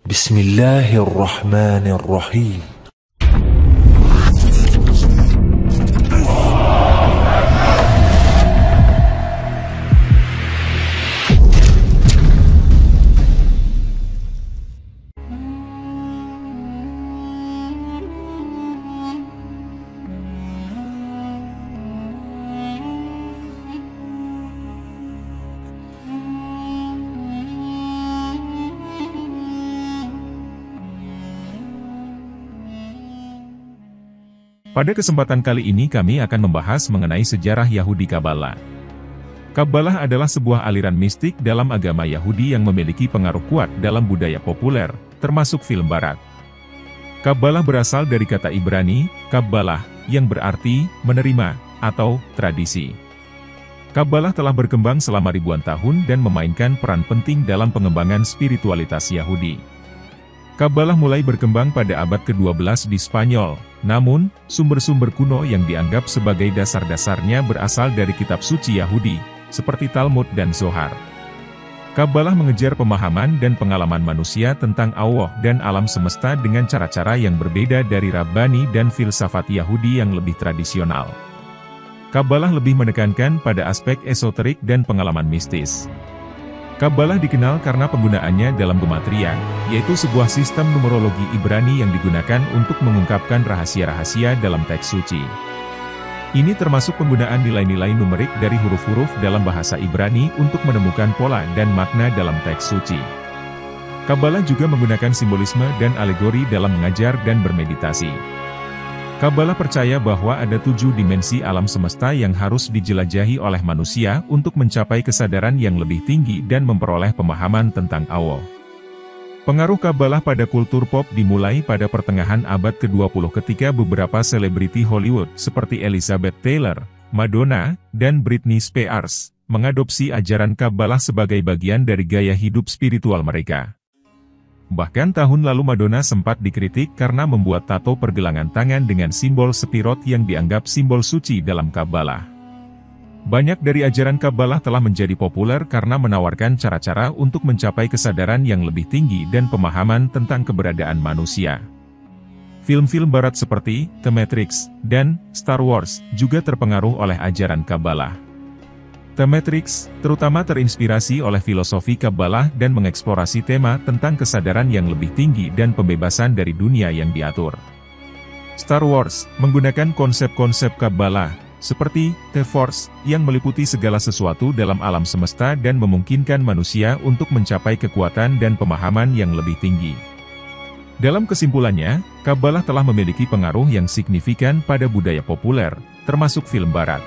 Bismillahirrahmanirrahim. Pada kesempatan kali ini kami akan membahas mengenai sejarah Yahudi Kabbalah. Kabbalah adalah sebuah aliran mistik dalam agama Yahudi yang memiliki pengaruh kuat dalam budaya populer, termasuk film barat. Kabbalah berasal dari kata Ibrani, Kabbalah, yang berarti menerima atau tradisi. Kabbalah telah berkembang selama ribuan tahun dan memainkan peran penting dalam pengembangan spiritualitas Yahudi. Kabbalah mulai berkembang pada abad ke-12 di Spanyol, namun, sumber-sumber kuno yang dianggap sebagai dasar-dasarnya berasal dari kitab suci Yahudi, seperti Talmud dan Zohar. Kabbalah mengejar pemahaman dan pengalaman manusia tentang Allah dan alam semesta dengan cara-cara yang berbeda dari Rabbani dan filsafat Yahudi yang lebih tradisional. Kabbalah lebih menekankan pada aspek esoterik dan pengalaman mistis. Kabbalah dikenal karena penggunaannya dalam gematria, yaitu sebuah sistem numerologi Ibrani yang digunakan untuk mengungkapkan rahasia-rahasia dalam teks suci. Ini termasuk penggunaan nilai-nilai numerik dari huruf-huruf dalam bahasa Ibrani untuk menemukan pola dan makna dalam teks suci. Kabbalah juga menggunakan simbolisme dan alegori dalam mengajar dan bermeditasi. Kabbalah percaya bahwa ada 7 dimensi alam semesta yang harus dijelajahi oleh manusia untuk mencapai kesadaran yang lebih tinggi dan memperoleh pemahaman tentang Allah. Pengaruh Kabbalah pada kultur pop dimulai pada pertengahan abad ke-20 ketika beberapa selebriti Hollywood seperti Elizabeth Taylor, Madonna, dan Britney Spears mengadopsi ajaran Kabbalah sebagai bagian dari gaya hidup spiritual mereka. Bahkan tahun lalu Madonna sempat dikritik karena membuat tato pergelangan tangan dengan simbol Sepirot yang dianggap simbol suci dalam Kabbalah. Banyak dari ajaran Kabbalah telah menjadi populer karena menawarkan cara-cara untuk mencapai kesadaran yang lebih tinggi dan pemahaman tentang keberadaan manusia. Film-film barat seperti The Matrix dan Star Wars juga terpengaruh oleh ajaran Kabbalah. The Matrix, terutama terinspirasi oleh filosofi Kabbalah dan mengeksplorasi tema tentang kesadaran yang lebih tinggi dan pembebasan dari dunia yang diatur. Star Wars, menggunakan konsep-konsep Kabbalah, seperti The Force, yang meliputi segala sesuatu dalam alam semesta dan memungkinkan manusia untuk mencapai kekuatan dan pemahaman yang lebih tinggi. Dalam kesimpulannya, Kabbalah telah memiliki pengaruh yang signifikan pada budaya populer, termasuk film barat.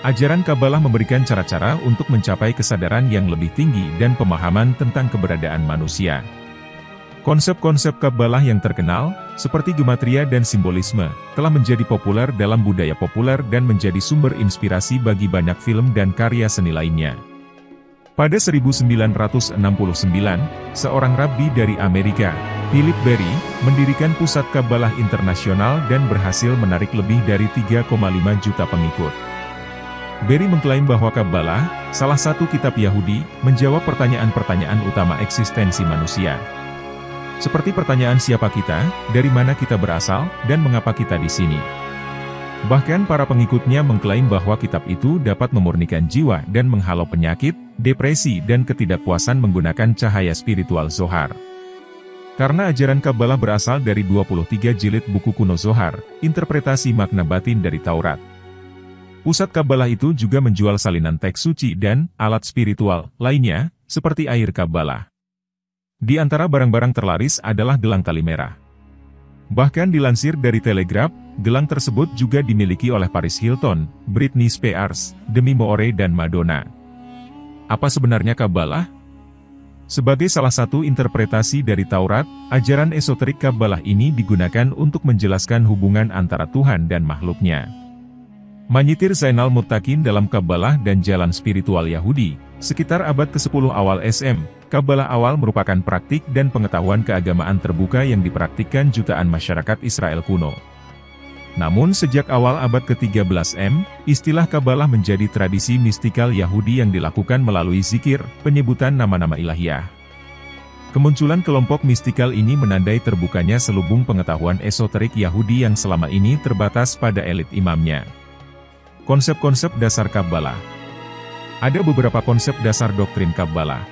Ajaran Kabbalah memberikan cara-cara untuk mencapai kesadaran yang lebih tinggi dan pemahaman tentang keberadaan manusia. Konsep-konsep Kabbalah yang terkenal, seperti gematria dan simbolisme, telah menjadi populer dalam budaya populer dan menjadi sumber inspirasi bagi banyak film dan karya seni lainnya. Pada 1969, seorang rabbi dari Amerika, Philip Berry, mendirikan Pusat Kabbalah Internasional dan berhasil menarik lebih dari 3,5 juta pengikut. Berry mengklaim bahwa Kabbalah, salah satu kitab Yahudi, menjawab pertanyaan-pertanyaan utama eksistensi manusia. Seperti pertanyaan siapa kita, dari mana kita berasal, dan mengapa kita di sini. Bahkan para pengikutnya mengklaim bahwa kitab itu dapat memurnikan jiwa dan menghalau penyakit, depresi dan ketidakpuasan menggunakan cahaya spiritual Zohar. Karena ajaran Kabbalah berasal dari 23 jilid buku kuno Zohar, interpretasi makna batin dari Taurat. Pusat Kabbalah itu juga menjual salinan teks suci dan alat spiritual lainnya, seperti air Kabbalah. Di antara barang-barang terlaris adalah gelang tali merah. Bahkan dilansir dari Telegraph, gelang tersebut juga dimiliki oleh Paris Hilton, Britney Spears, Demi Moore dan Madonna. Apa sebenarnya Kabbalah? Sebagai salah satu interpretasi dari Taurat, ajaran esoterik Kabbalah ini digunakan untuk menjelaskan hubungan antara Tuhan dan makhluknya. Menyitir Zainal Muttaqin dalam Kabbalah dan Jalan Spiritual Yahudi, sekitar abad ke-10 awal SM, Kabbalah awal merupakan praktik dan pengetahuan keagamaan terbuka yang dipraktikkan jutaan masyarakat Israel kuno. Namun sejak awal abad ke-13 M, istilah Kabbalah menjadi tradisi mistikal Yahudi yang dilakukan melalui zikir, penyebutan nama-nama ilahiyah. Kemunculan kelompok mistikal ini menandai terbukanya selubung pengetahuan esoterik Yahudi yang selama ini terbatas pada elit imamnya. Konsep-konsep dasar Kabbalah. Ada beberapa konsep dasar doktrin Kabbalah.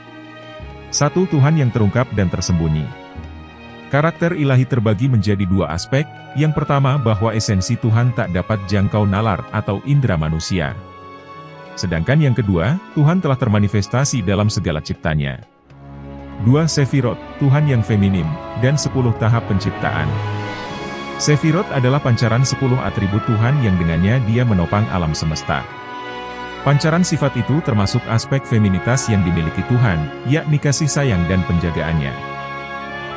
1. Tuhan yang terungkap dan tersembunyi. Karakter ilahi terbagi menjadi dua aspek, yang pertama bahwa esensi Tuhan tak dapat jangkau nalar atau indera manusia. Sedangkan yang kedua, Tuhan telah termanifestasi dalam segala ciptanya. 2. Sefirot, Tuhan yang feminim, dan 10 tahap penciptaan. Sefirot adalah pancaran 10 atribut Tuhan yang dengannya Dia menopang alam semesta. Pancaran sifat itu termasuk aspek feminitas yang dimiliki Tuhan, yakni kasih sayang dan penjagaannya.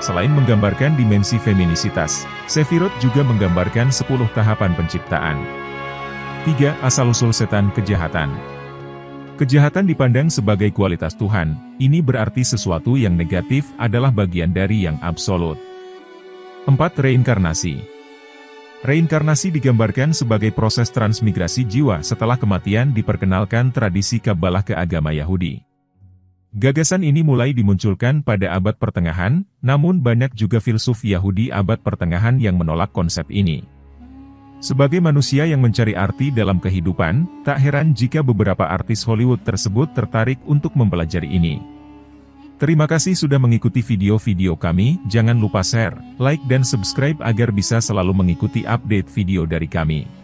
Selain menggambarkan dimensi feminisitas, Sefirot juga menggambarkan 10 tahapan penciptaan. 3. Asal-usul setan kejahatan. Kejahatan dipandang sebagai kualitas Tuhan, ini berarti sesuatu yang negatif adalah bagian dari yang absolut. 4. Reinkarnasi. Reinkarnasi digambarkan sebagai proses transmigrasi jiwa setelah kematian diperkenalkan tradisi Kabbalah ke agama Yahudi. Gagasan ini mulai dimunculkan pada abad pertengahan, namun banyak juga filsuf Yahudi abad pertengahan yang menolak konsep ini. Sebagai manusia yang mencari arti dalam kehidupan, tak heran jika beberapa artis Hollywood tersebut tertarik untuk mempelajari ini. Terima kasih sudah mengikuti video-video kami, jangan lupa share, like dan subscribe agar bisa selalu mengikuti update video dari kami.